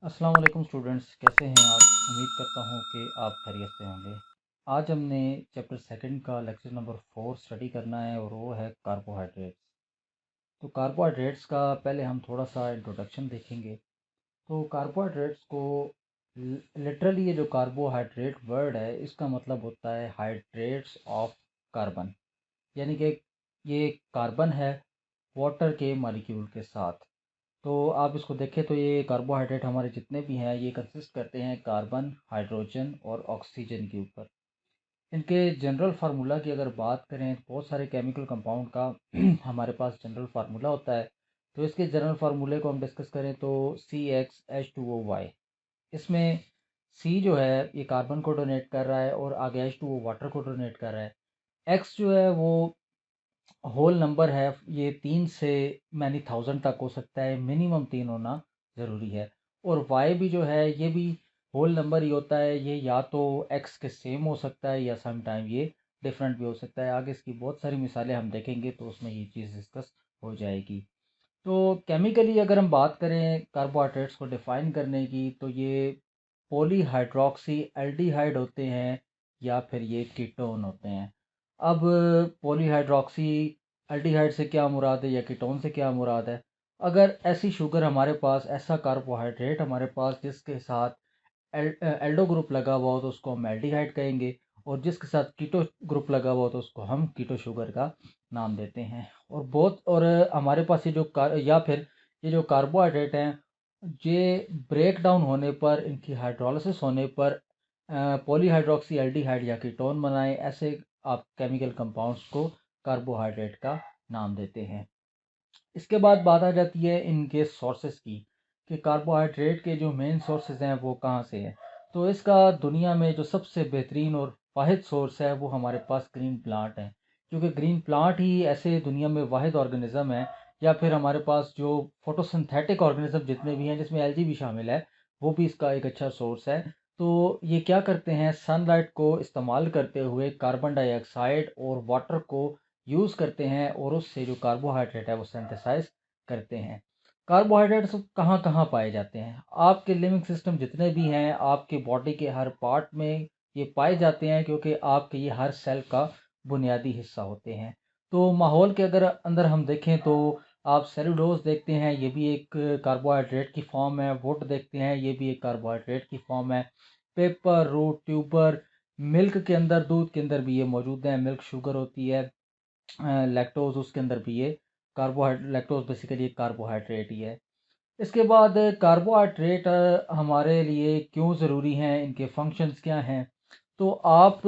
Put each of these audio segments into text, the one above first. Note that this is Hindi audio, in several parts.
अस्सलाम वालेकुम स्टूडेंट्स, कैसे हैं आप? उम्मीद करता हूँ कि आप खैरियत से होंगे। आज हमने चैप्टर सेकंड का लेक्चर नंबर 4 स्टडी करना है और वो है कार्बोहाइड्रेट्स। तो कार्बोहाइड्रेट्स का पहले हम थोड़ा सा इंट्रोडक्शन देखेंगे। तो कार्बोहाइड्रेट्स को लिटरली ये जो कार्बोहाइड्रेट वर्ड है इसका मतलब होता है हाइड्रेट्स ऑफ कार्बन, यानी कि ये कार्बन है वाटर के मॉलिक्यूल के साथ। तो आप इसको देखें तो ये कार्बोहाइड्रेट हमारे जितने भी हैं ये कंसिस्ट करते हैं कार्बन, हाइड्रोजन और ऑक्सीजन के ऊपर। इनके जनरल फार्मूला की अगर बात करें तो बहुत सारे केमिकल कंपाउंड का हमारे पास जनरल फार्मूला होता है। तो इसके जनरल फार्मूले को हम डिस्कस करें तो CxH2O इसमें C जो है ये कार्बन को डोनेट कर रहा है और आगे H2O वाटर को डोनेट कर रहा है। X जो है वो होल नंबर है, ये 3 से मैनी थाउजेंड तक हो सकता है, मिनिमम 3 होना ज़रूरी है। और वाई भी जो है ये भी होल नंबर ही होता है, ये या तो एक्स के सेम हो सकता है या सम टाइम ये डिफरेंट भी हो सकता है। आगे इसकी बहुत सारी मिसालें हम देखेंगे तो उसमें ये चीज़ डिस्कस हो जाएगी। तो केमिकली अगर हम बात करें कार्बोहाइड्रेट्स को डिफ़ाइन करने की तो ये पॉलीहाइड्रोक्सी एल्डिहाइड होते हैं या फिर ये कीटोन होते हैं। अब पॉलीहाइड्रोक्सी एल्डिहाइड से क्या मुराद है या कीटोन से क्या मुराद है? अगर ऐसी शुगर हमारे पास, ऐसा कार्बोहाइड्रेट हमारे पास जिसके साथ एल्डो ग्रुप लगा हुआ हो तो उसको हम एल्डिहाइड कहेंगे, और जिसके साथ कीटो ग्रुप लगा हुआ हो तो उसको हम कीटो शुगर का नाम देते हैं। और हमारे पास ये जो कार या फिर ये जो कार्बोहाइड्रेट हैं, ये ब्रेक डाउन होने पर, इनकी हाइड्रोलिसिस होने पर पॉलीहाइड्रोक्सी एल्डिहाइड या कीटोन बनाए, ऐसे आप केमिकल कंपाउंड्स को कार्बोहाइड्रेट का नाम देते हैं। इसके बाद बात आ जाती है इनके सोर्सेज की, कि कार्बोहाइड्रेट के जो मेन सोर्सेज हैं वो कहाँ से हैं। तो इसका दुनिया में जो सबसे बेहतरीन और वाहिद सोर्स है वो हमारे पास ग्रीन प्लांट है, क्योंकि ग्रीन प्लांट ही ऐसे दुनिया में वाहिद ऑर्गेनिज़म है, या फिर हमारे पास जो फोटोसिंथेटिक ऑर्गेनिज़म जितने भी हैं जिसमें एलजी भी शामिल है, वो भी इसका एक अच्छा सोर्स है। तो ये क्या करते हैं, सनलाइट को इस्तेमाल करते हुए कार्बन डाइऑक्साइड और वाटर को यूज़ करते हैं और उससे जो कार्बोहाइड्रेट है वो सिंथेसाइज करते हैं। कार्बोहाइड्रेट्स कहाँ कहाँ पाए जाते हैं? आपके लिविंग सिस्टम जितने भी हैं, आपके बॉडी के हर पार्ट में ये पाए जाते हैं, क्योंकि आपके ये हर सेल का बुनियादी हिस्सा होते हैं। तो माहौल के अगर अंदर हम देखें तो आप सेलुलोज देखते हैं, ये भी एक कार्बोहाइड्रेट की फॉर्म है। वुड देखते हैं, ये भी एक कार्बोहाइड्रेट की फॉर्म है। पेपर, रूट, ट्यूबर, मिल्क के अंदर, दूध के अंदर भी ये मौजूद है, मिल्क शुगर होती है। लैक्टोज उसके अंदर भी ये लैक्टोज बेसिकली एक कार्बोहाइड्रेट ही है। इसके बाद कार्बोहाइड्रेट हमारे लिए क्यों ज़रूरी हैं, इनके फंक्शंस क्या हैं? तो आप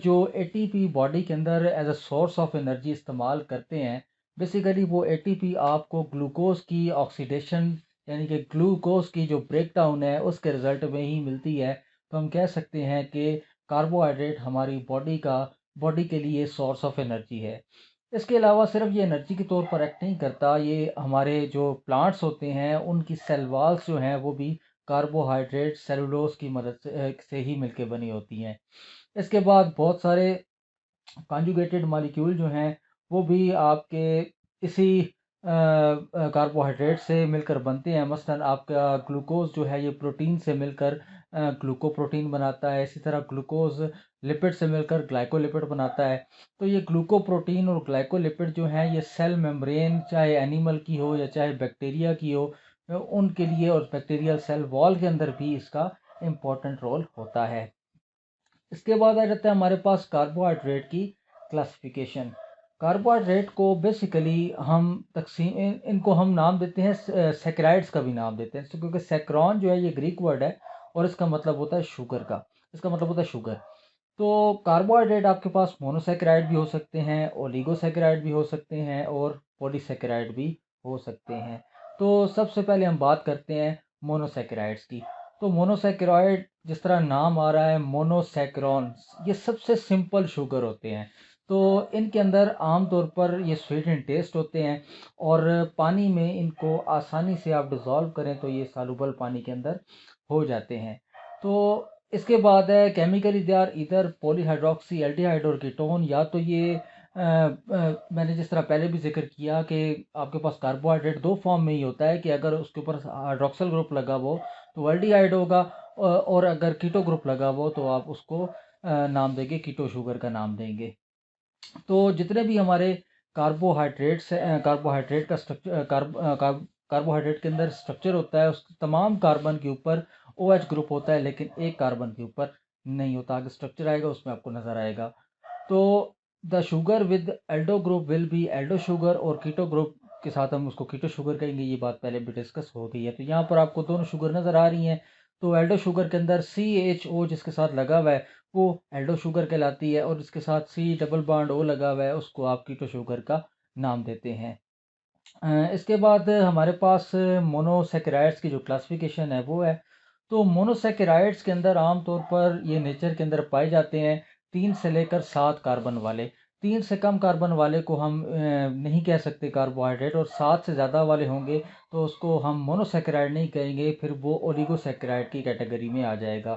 जो एटीपी बॉडी के अंदर as a source of energy इस्तेमाल करते हैं, बेसिकली वो एटीपी आपको ग्लूकोज की ऑक्सीडेशन, यानी कि ग्लूकोज की जो ब्रेक डाउन है उसके रिज़ल्ट में ही मिलती है। तो हम कह सकते हैं कि कार्बोहाइड्रेट हमारी बॉडी के लिए सोर्स ऑफ एनर्जी है। इसके अलावा सिर्फ ये एनर्जी के तौर पर एक्ट नहीं करता, ये हमारे जो प्लांट्स होते हैं उनकी सेल वॉल्स जो हैं वो भी कार्बोहाइड्रेट सेलुलोज की मदद से ही मिलके बनी होती हैं। इसके बाद बहुत सारे कॉन्जुगेटेड मॉलिक्यूल जो हैं वो भी आपके इसी कार्बोहाइड्रेट से मिलकर बनते हैं। मसलन आपका ग्लूकोज जो है ये प्रोटीन से मिलकर ग्लूकोप्रोटीन बनाता है। इसी तरह ग्लूकोज लिपिड से मिलकर ग्लाइकोलिपिड बनाता है। तो ये ग्लूकोप्रोटीन और ग्लाइकोलिपिड जो हैं ये सेल मेम्ब्रेन, चाहे एनिमल की हो या चाहे बैक्टीरिया की हो, उनके लिए, और बैक्टीरियल सेल वॉल के अंदर भी इसका इम्पोर्टेंट रोल होता है। इसके बाद आ जाता है हमारे पास कार्बोहाइड्रेट की क्लासिफिकेशन। कार्बोहाइड्रेट को बेसिकली हम इनको हम नाम देते हैं, सैकराइड्स का भी नाम देते हैं, क्योंकि सैकरॉन जो है ये ग्रीक वर्ड है और इसका मतलब होता है शुगर का, इसका मतलब होता है शुगर। तो कार्बोहाइड्रेट आपके पास मोनोसैकेराइड भी हो सकते हैं, ओलिगोसैकेराइड भी हो सकते हैं और पॉलीसैकेराइड भी हो सकते हैं। तो सबसे पहले हम बात करते हैं मोनोसैकेराइड्स की। तो मोनोसैकेराइड, जिस तरह नाम आ रहा है मोनोसैकरॉन्स, ये सबसे सिंपल शुगर होते हैं। तो इनके अंदर आमतौर पर ये स्वीट इन टेस्ट होते हैं, और पानी में इनको आसानी से आप डिज़ोल्व करें तो ये सालुबल पानी के अंदर हो जाते हैं। तो इसके बाद है केमिकली दे आर इधर पॉलीहाइड्रोक्सी एल्डिहाइड और कीटोन, या तो ये मैंने जिस तरह पहले भी जिक्र किया कि आपके पास कार्बोहाइड्रेट दो फॉर्म में ही होता है, कि अगर उसके ऊपर हाइड्रोक्सल ग्रुप लगा हो तो एल्डिहाइड होगा। और अगर कीटो ग्रुप लगा हुआ हो तो आप उसको नाम देंगे, कीटो शुगर का नाम देंगे। तो जितने भी हमारे कार्बोहाइड्रेट्स हैं, कार्बोहाइड्रेट का स्ट्रक्चर कार्बोहाइड्रेट के अंदर स्ट्रक्चर होता है, उस तमाम कार्बन के ऊपर OH ग्रुप होता है, लेकिन एक कार्बन के ऊपर नहीं होता। आगे स्ट्रक्चर आएगा उसमें आपको नज़र आएगा। तो the sugar with Aldo group will be Aldo sugar, और कीटो ग्रुप के साथ हम उसको कीटो शुगर कहेंगे। ये बात पहले भी डिस्कस हो गई है। तो यहाँ पर आपको दोनों शुगर नज़र आ रही हैं। तो एल्डो शुगर के अंदर CHO जिसके साथ लगा हुआ है वो एल्डो शुगर कहलाती है, और इसके साथ C डबल बॉन्ड O लगा हुआ है उसको आप कीटो शुगर का नाम देते हैं। इसके बाद हमारे पास मोनोसेकेराइड्स की जो क्लासिफिकेशन है वो है। तो मोनोसेकेराइड्स के अंदर आमतौर पर ये नेचर के अंदर पाए जाते हैं 3 से लेकर 7 कार्बन वाले। 3 से कम कार्बन वाले को हम नहीं कह सकते कार्बोहाइड्रेट, और 7 से ज़्यादा वाले होंगे तो उसको हम मोनोसेकेराइड नहीं कहेंगे, फिर वो ओलिगोसेकेराइड की कैटेगरी में आ जाएगा।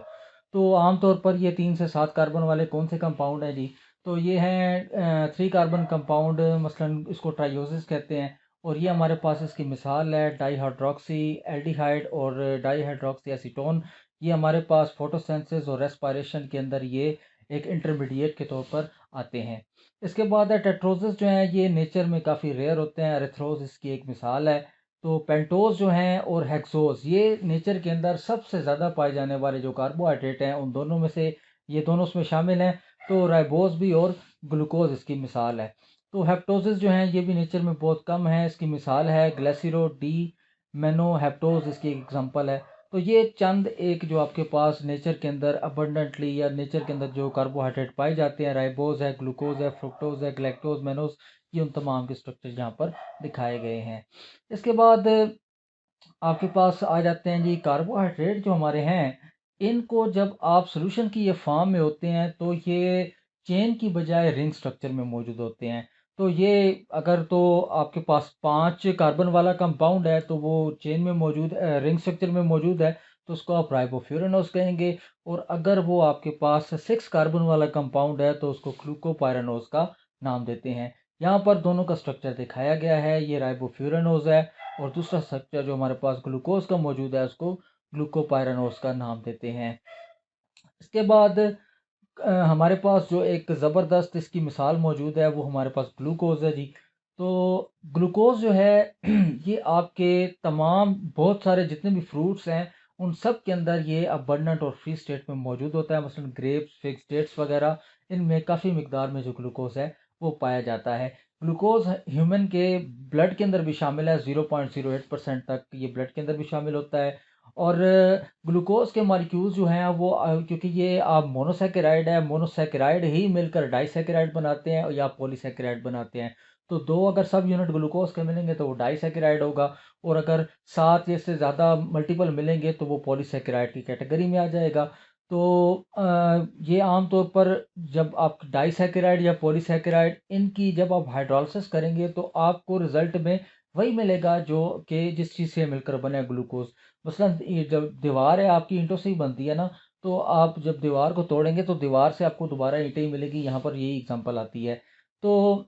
तो आमतौर पर ये 3 से 7 कार्बन वाले कौन से कंपाउंड हैं जी? तो ये हैं 3 कार्बन कंपाउंड, मसलन इसको ट्राइयोसिस कहते हैं। और ये हमारे पास इसकी मिसाल है डाईहाइड्रोक्सी एल्डिहाइड और डाईहाइड्रोक्सी एसीटोन। ये हमारे पास फोटोसिंथेसिस और रेस्पिरेशन के अंदर ये एक इंटरमीडिएट के तौर पर आते हैं। इसके बाद है टेट्रोजेस जो हैं, ये नेचर में काफ़ी रेयर होते हैं। एरिथ्रोज इसकी एक मिसाल है। तो पेंटोज जो हैं और हेक्सोज ये नेचर के अंदर सबसे ज़्यादा पाए जाने वाले जो कार्बोहाइड्रेट हैं उन दोनों में से ये दोनों उसमें शामिल हैं। तो राइबोज भी और ग्लूकोज इसकी मिसाल है। तो हेप्टोजेस जो हैं ये भी नेचर में बहुत कम है। इसकी मिसाल है ग्लेसिरो डी मेनोहेप्टोज इसकी एक एग्जांपल है। तो ये चंद एक जो आपके पास नेचर के अंदर अबंडेंटली या नेचर के अंदर जो कार्बोहाइड्रेट पाए जाते हैं, राइबोज है, ग्लूकोज है, फ्रुक्टोज है, ग्लैक्टोज, मेनोज, ये उन तमाम के स्ट्रक्चर यहाँ पर दिखाए गए हैं। इसके बाद आपके पास आ जाते हैं जी कार्बोहाइड्रेट जो हमारे हैं, इनको जब आप सोल्यूशन की ये फॉर्म में होते हैं तो ये चेन की बजाय रिंग स्ट्रक्चर में मौजूद होते हैं। तो ये अगर तो आपके पास 5 कार्बन वाला कंपाउंड है तो वो चेन में मौजूद रिंग स्ट्रक्चर में मौजूद है, तो उसको आप राइबोफ्यूरेनोस कहेंगे। और अगर वो आपके पास 6 कार्बन वाला कंपाउंड है तो उसको ग्लूकोपाइरानोस का नाम देते हैं। यहाँ पर दोनों का स्ट्रक्चर दिखाया गया है, ये राइबोफ्यूरेनोस है, और दूसरा स्ट्रक्चर जो हमारे पास ग्लूकोज का मौजूद है उसको ग्लूकोपाइरानोस का नाम देते हैं। इसके बाद हमारे पास जो एक ज़बरदस्त इसकी मिसाल मौजूद है वो हमारे पास ग्लूकोज है जी। तो ग्लूकोज जो है ये आपके तमाम बहुत सारे जितने भी फ्रूट्स हैं उन सब के अंदर ये अबंडेंट और फ्री स्टेट में मौजूद होता है। मसलन ग्रेप्स, फिग्स, डेट्स वगैरह, इनमें काफ़ी मिकदार में जो ग्लूकोज है वो पाया जाता है। ग्लूकोज ह्यूमन के ब्लड के अंदर भी शामिल है, 0.08% तक ये ब्लड के अंदर भी शामिल होता है। और ग्लूकोज के मॉलिक्यूल्स जो हैं वो क्योंकि ये आप मोनोसेकेराइड है, मोनोसेकेराइड ही मिलकर डाइसेकेराइड बनाते हैं या पॉलीसेकेराइड बनाते हैं। तो दो अगर सब यूनिट ग्लूकोज के मिलेंगे तो वो डाइसेकेराइड होगा, और अगर 7 या से ज़्यादा मल्टीपल मिलेंगे तो वो पॉलीसेकेराइड की कैटेगरी में आ जाएगा। तो ये आमतौर पर जब आप डाइसेकेराइड या पॉलीसेकेराइड इनकी जब आप हाइड्रोलिसिस करेंगे तो आपको रिजल्ट में वही मिलेगा जो कि जिस चीज़ से मिलकर बना है ग्लूकोज। मसलन ये जब दीवार है आपकी ईंटों से ही बनती है ना, तो आप जब दीवार को तोड़ेंगे तो दीवार से आपको दोबारा ईंटें ही मिलेगी। यहाँ पर यही एग्जांपल आती है। तो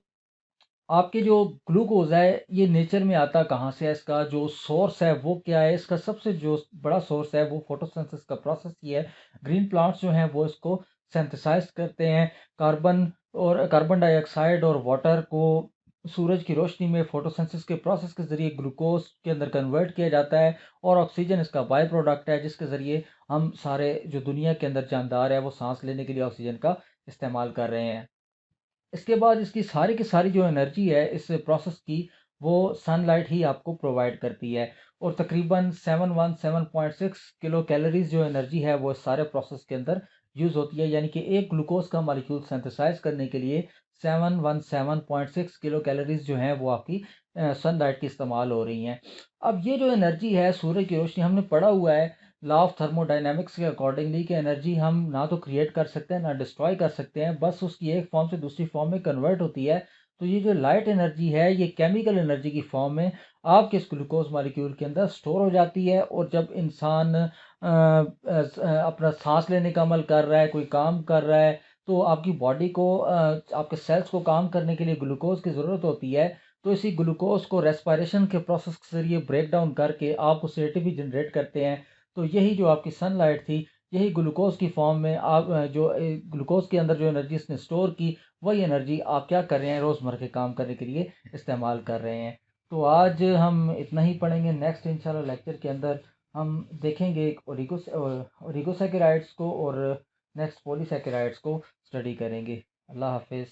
आपके जो ग्लूकोज है ये नेचर में आता कहाँ से है, इसका जो सोर्स है वो क्या है? इसका सबसे जो बड़ा सोर्स है वो फोटोसिंथेसिस का प्रोसेस ही है। ग्रीन प्लांट्स जो हैं वो इसको सिंथेसाइज करते हैं। कार्बन डाइऑक्साइड और वाटर को सूरज की रोशनी में फोटोसिंथेसिस के प्रोसेस के ज़रिए ग्लूकोज के अंदर कन्वर्ट किया जाता है, और ऑक्सीजन इसका बाय प्रोडक्ट है जिसके ज़रिए हम सारे जो दुनिया के अंदर जानदार है वो सांस लेने के लिए ऑक्सीजन का इस्तेमाल कर रहे हैं। इसके बाद इसकी सारी की सारी जो एनर्जी है इस प्रोसेस की वो सनलाइट ही आपको प्रोवाइड करती है। और तकरीबन 717.6 किलो कैलोरीज जो एनर्जी है वो इस सारे प्रोसेस के अंदर यूज़ होती है। यानी कि एक ग्लूकोज का मॉलिक्यूल सिंथेसाइज करने के लिए 717.6 किलो कैलोरीज जो हैं वो आपकी सनलाइट की इस्तेमाल हो रही हैं। अब ये जो एनर्जी है सूर्य की रोशनी, हमने पढ़ा हुआ है लॉ ऑफ थर्मोडायनेमिक्स के अकॉर्डिंगली कि एनर्जी हम ना तो क्रिएट कर सकते हैं ना डिस्ट्रॉय कर सकते हैं, बस उसकी एक फॉर्म से दूसरी फॉर्म में कन्वर्ट होती है। तो ये जो लाइट एनर्जी है ये केमिकल एनर्जी की फॉर्म में आपके इस ग्लूकोज मॉलिक्यूल के अंदर स्टोर हो जाती है। और जब इंसान अपना सांस लेने का अमल कर रहा है, कोई काम कर रहा है, तो आपकी बॉडी को आपके सेल्स को काम करने के लिए ग्लूकोज की ज़रूरत होती है। तो इसी ग्लूकोज को रेस्पिरेशन के प्रोसेस के ज़रिए ब्रेक डाउन करके आप उसे एटीपी जनरेट करते हैं। तो यही जो आपकी सनलाइट थी, यही ग्लूकोज़ की फॉर्म में आप जो ग्लूकोज़ के अंदर जो एनर्जी इसने स्टोर की, वही एनर्जी आप क्या कर रहे हैं, रोज़मर्रा के काम करने के लिए इस्तेमाल कर रहे हैं। तो आज हम इतना ही पढ़ेंगे। नेक्स्ट इंशाल्लाह लेक्चर के अंदर हम देखेंगे ओलिगोसैकेराइड्स को और नेक्स्ट पॉलीसैकेराइड्स को स्टडी करेंगे। अल्लाह हाफ़िज़।